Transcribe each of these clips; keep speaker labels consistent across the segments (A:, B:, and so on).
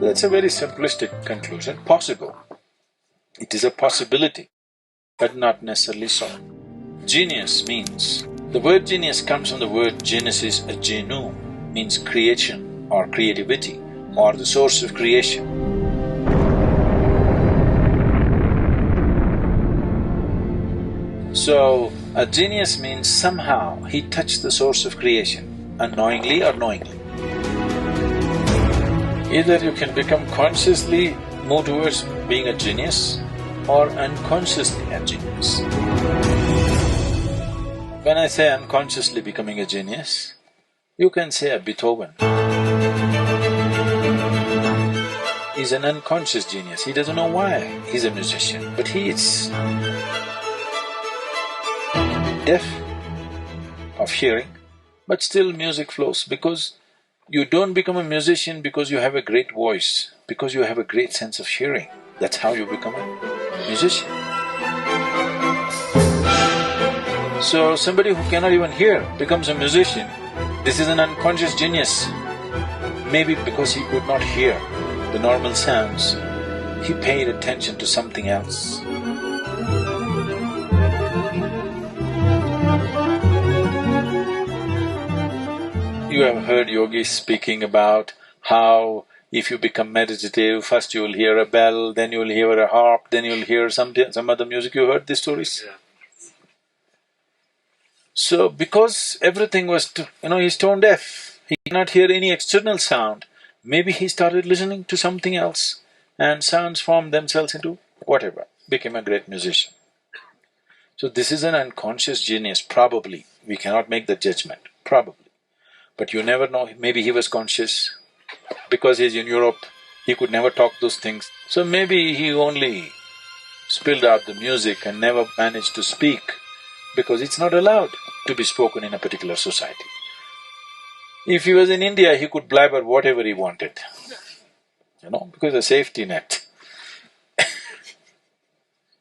A: That's a very simplistic conclusion, possible. It is a possibility, but not necessarily so. Genius means… the word genius comes from the word genesis, a genu, means creation or creativity or the source of creation. So, a genius means somehow he touched the source of creation, unknowingly or knowingly. Either you can become consciously move towards being a genius or unconsciously a genius. When I say unconsciously becoming a genius, you can say a Beethoven is an unconscious genius. He doesn't know why he's a musician, but he is. Deaf of hearing, but still music flows because you don't become a musician because you have a great voice, because you have a great sense of hearing. That's how you become a musician. So somebody who cannot even hear becomes a musician. This is an unconscious genius. Maybe because he could not hear the normal sounds, he paid attention to something else. You have heard yogis speaking about how if you become meditative, first you will hear a bell, then you will hear a harp, then you will hear some other music. You heard these stories? Yeah. So, because everything was… he's tone deaf, he cannot hear any external sound, maybe he started listening to something else and sounds formed themselves into whatever, became a great musician. So this is an unconscious genius, probably. We cannot make the judgment, probably. But you never know, maybe he was conscious. Because he's in Europe, he could never talk those things. So maybe he only spilled out the music and never managed to speak because it's not allowed to be spoken in a particular society. If he was in India, he could blabber whatever he wanted, because a safety net.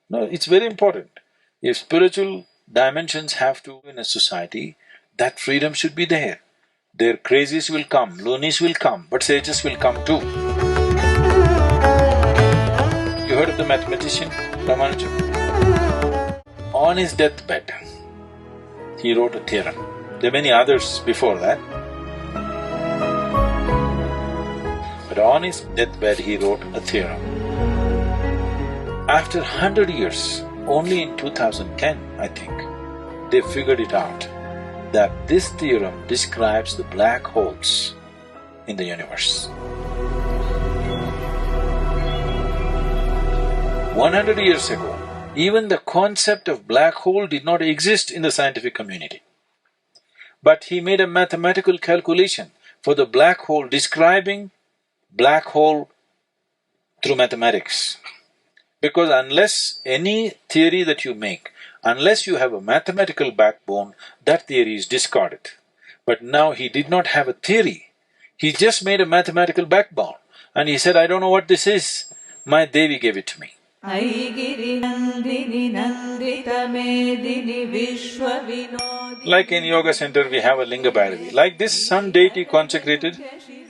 A: No, it's very important. If spiritual dimensions have to in a society, that freedom should be there. Their crazies will come, loonies will come, but sages will come too. You heard of the mathematician Ramanujan? On his deathbed, he wrote a theorem. There are many others before that. But on his deathbed, he wrote a theorem. After 100 years, only in 2010, I think, they figured it out that this theorem describes the black holes in the universe. 100 years ago, even the concept of black hole did not exist in the scientific community. But he made a mathematical calculation for the black hole, describing black hole through mathematics. Because unless any theory that you make, unless you have a mathematical backbone, that theory is discarded. But now he did not have a theory, he just made a mathematical backbone. And he said, I don't know what this is, my Devi gave it to me. Like in yoga center we have a linga bhairavi, like this sun deity consecrated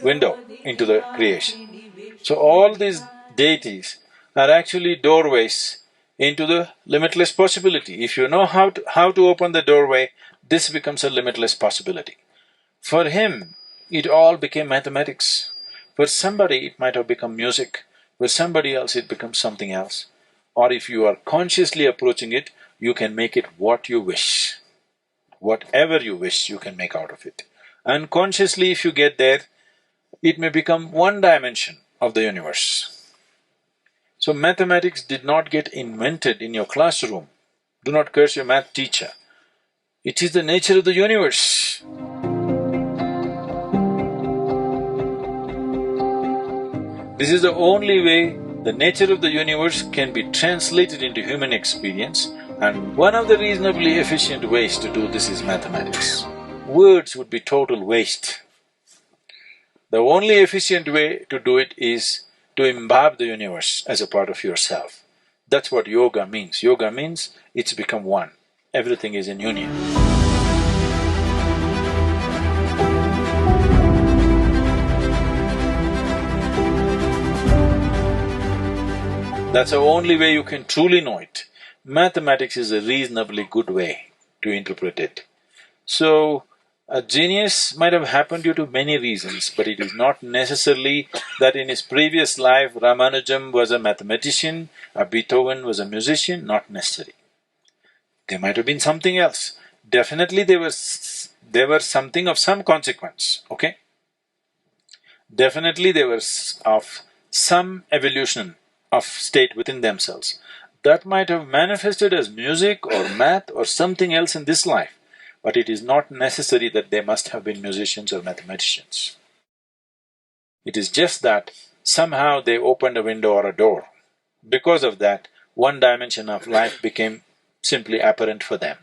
A: window into the creation. So all these deities are actually doorways into the limitless possibility. If you know how to open the doorway, this becomes a limitless possibility. For him, it all became mathematics. For somebody it might have become music, for somebody else it becomes something else. Or if you are consciously approaching it, you can make it what you wish. Whatever you wish, you can make out of it. Unconsciously, if you get there, it may become one dimension of the universe. So mathematics did not get invented in your classroom. Do not curse your math teacher. It is the nature of the universe. This is the only way the nature of the universe can be translated into human experience, and one of the reasonably efficient ways to do this is mathematics. Words would be total waste. The only efficient way to do it is to imbibe the universe as a part of yourself. That's what yoga means. Yoga means it's become one. Everything is in union. That's the only way you can truly know it. Mathematics is a reasonably good way to interpret it. So, a genius might have happened due to many reasons, but it is not necessarily that in his previous life Ramanujam was a mathematician, or Beethoven was a musician, not necessary. There might have been something else. Definitely they were something of some consequence, okay? Definitely they were of some evolution of state within themselves. That might have manifested as music or math or something else in this life, but it is not necessary that they must have been musicians or mathematicians. It is just that somehow they opened a window or a door. Because of that, one dimension of life became simply apparent for them.